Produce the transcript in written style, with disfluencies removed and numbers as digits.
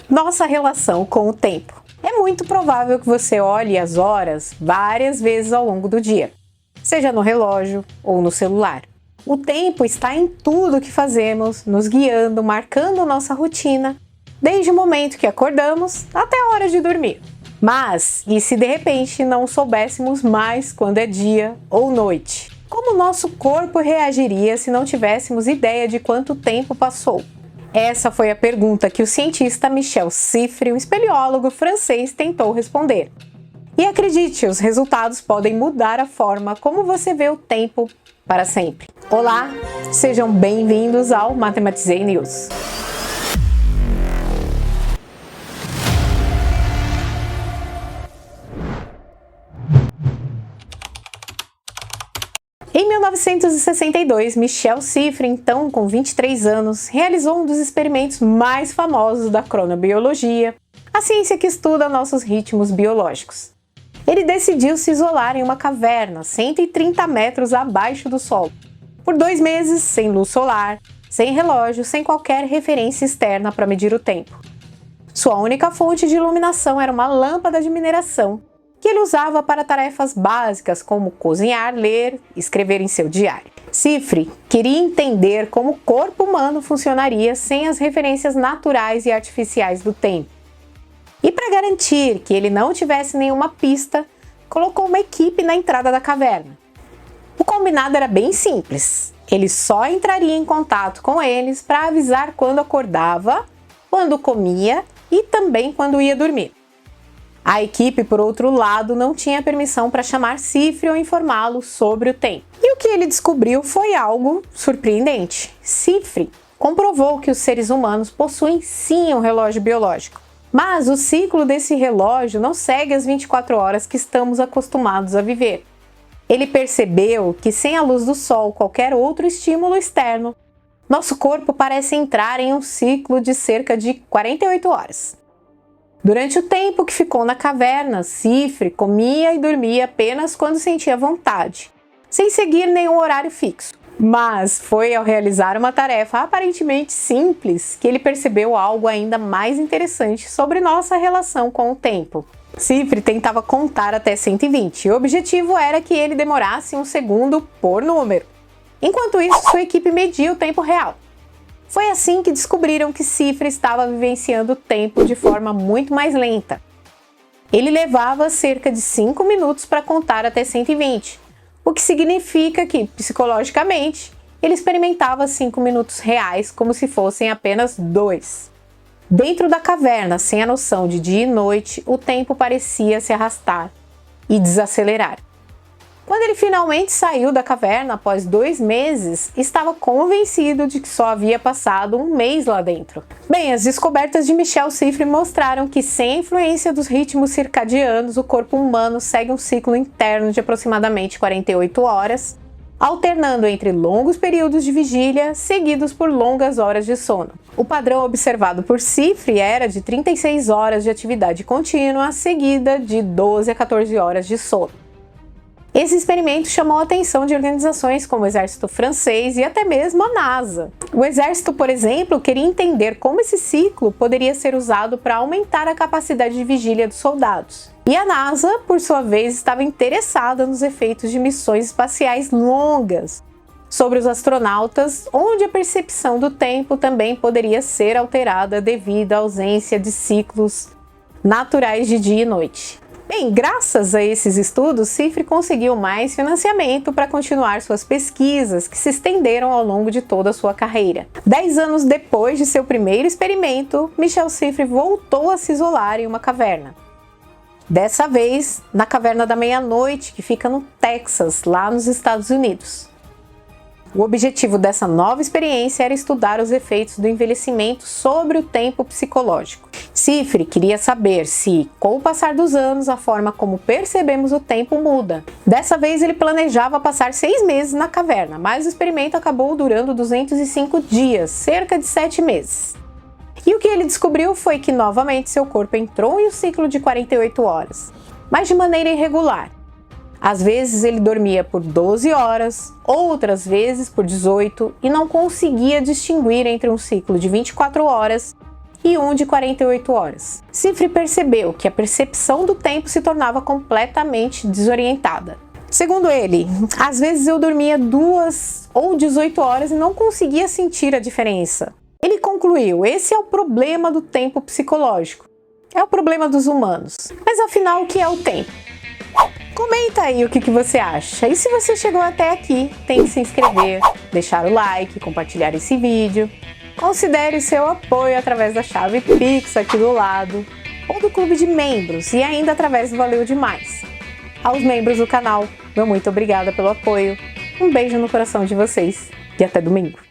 Nossa relação com o tempo. É muito provável que você olhe as horas várias vezes ao longo do dia, seja no relógio ou no celular. O tempo está em tudo que fazemos, nos guiando, marcando nossa rotina, desde o momento que acordamos até a hora de dormir. Mas, e se de repente não soubéssemos mais quando é dia ou noite? Como nosso corpo reagiria se não tivéssemos ideia de quanto tempo passou? Essa foi a pergunta que o cientista Michel Cifre, um espeleólogo francês, tentou responder. E acredite, os resultados podem mudar a forma como você vê o tempo para sempre. Olá, sejam bem-vindos ao Mathematizei News. Em 1962, Michel Cifre, então com 23 anos, realizou um dos experimentos mais famosos da cronobiologia, a ciência que estuda nossos ritmos biológicos. Ele decidiu se isolar em uma caverna 130 metros abaixo do Sol, por 2 meses, sem luz solar, sem relógio, sem qualquer referência externa para medir o tempo. Sua única fonte de iluminação era uma lâmpada de mineração, que ele usava para tarefas básicas como cozinhar, ler, escrever em seu diário. Cifre queria entender como o corpo humano funcionaria sem as referências naturais e artificiais do tempo. E para garantir que ele não tivesse nenhuma pista, colocou uma equipe na entrada da caverna. O combinado era bem simples. Ele só entraria em contato com eles para avisar quando acordava, quando comia e também quando ia dormir. A equipe, por outro lado, não tinha permissão para chamar Cifre ou informá-lo sobre o tempo. E o que ele descobriu foi algo surpreendente. Cifre comprovou que os seres humanos possuem sim um relógio biológico, mas o ciclo desse relógio não segue as 24 horas que estamos acostumados a viver. Ele percebeu que sem a luz do sol ou qualquer outro estímulo externo, nosso corpo parece entrar em um ciclo de cerca de 48 horas. Durante o tempo que ficou na caverna, Cifre comia e dormia apenas quando sentia vontade, sem seguir nenhum horário fixo. Mas foi ao realizar uma tarefa aparentemente simples que ele percebeu algo ainda mais interessante sobre nossa relação com o tempo. Cifre tentava contar até 120 e o objetivo era que ele demorasse um segundo por número. Enquanto isso, sua equipe media o tempo real. Foi assim que descobriram que Cifre estava vivenciando o tempo de forma muito mais lenta. Ele levava cerca de 5 minutos para contar até 120, o que significa que, psicologicamente, ele experimentava 5 minutos reais como se fossem apenas 2. Dentro da caverna, sem a noção de dia e noite, o tempo parecia se arrastar e desacelerar. Quando ele finalmente saiu da caverna após 2 meses, estava convencido de que só havia passado 1 mês lá dentro. Bem, as descobertas de Michel Cifre mostraram que sem a influência dos ritmos circadianos, o corpo humano segue um ciclo interno de aproximadamente 48 horas, alternando entre longos períodos de vigília, seguidos por longas horas de sono. O padrão observado por Cifre era de 36 horas de atividade contínua, seguida de 12 a 14 horas de sono. Esse experimento chamou a atenção de organizações como o Exército Francês e até mesmo a NASA. O Exército, por exemplo, queria entender como esse ciclo poderia ser usado para aumentar a capacidade de vigília dos soldados. E a NASA, por sua vez, estava interessada nos efeitos de missões espaciais longas sobre os astronautas, onde a percepção do tempo também poderia ser alterada devido à ausência de ciclos naturais de dia e noite. Bem, graças a esses estudos, Cifre conseguiu mais financiamento para continuar suas pesquisas, que se estenderam ao longo de toda a sua carreira. 10 anos depois de seu primeiro experimento, Michel Cifre voltou a se isolar em uma caverna. Dessa vez, na Caverna da Meia-Noite, que fica no Texas, lá nos Estados Unidos. O objetivo dessa nova experiência era estudar os efeitos do envelhecimento sobre o tempo psicológico. Cifre queria saber se, com o passar dos anos, a forma como percebemos o tempo muda. Dessa vez ele planejava passar 6 meses na caverna, mas o experimento acabou durando 205 dias, cerca de 7 meses. E o que ele descobriu foi que novamente seu corpo entrou em um ciclo de 48 horas, mas de maneira irregular. Às vezes ele dormia por 12 horas, outras vezes por 18 e não conseguia distinguir entre um ciclo de 24 horas e um de 48 horas. Cifre percebeu que a percepção do tempo se tornava completamente desorientada. Segundo ele, às vezes eu dormia 2 ou 18 horas e não conseguia sentir a diferença. Ele concluiu: esse é o problema do tempo psicológico. É o problema dos humanos. Mas afinal, o que é o tempo? Comenta aí o que você acha. E se você chegou até aqui, tem que se inscrever, deixar o like, compartilhar esse vídeo. Considere seu apoio através da chave Pix aqui do lado, ou do clube de membros, e ainda através do Valeu Demais. Aos membros do canal, meu muito obrigada pelo apoio. Um beijo no coração de vocês e até domingo.